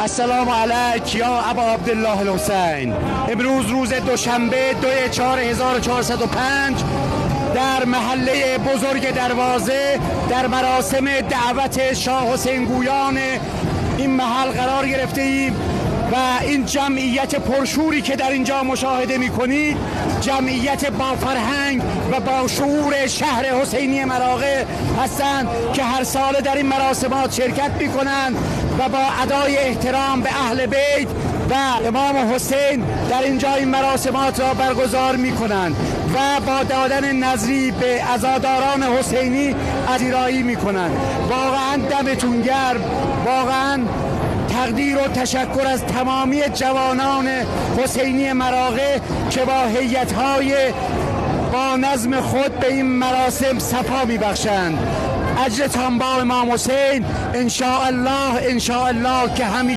السلام علیک یا ابا عبدالله الحسین. امروز روز دوشنبه 2/4/1405 در محله بزرگ دروازه در مراسم دعوت شاه حسین گویان این محل قرار گرفته ایم و این جمعیت پرشوری که در اینجا مشاهده می‌کنید جمعیت با فرهنگ و با شعور شهر حسینی مراغه هستند که هر سال در این مراسمات شرکت می‌کنند و با ادای احترام به اهل بیت و امام حسین در اینجا این مراسمات را برگزار می‌کنند و با دادن نذری به عزاداران حسینی پذیرایی می‌کنند. واقعا دمتون گرم، واقعا تقدیر و تشکر از تمامی جوانان حسینی مراغه که با هیئت‌های با نظم خود به این مراسم صفا می‌بخشند. اجرتان با امام حسین، ان شاء الله که همین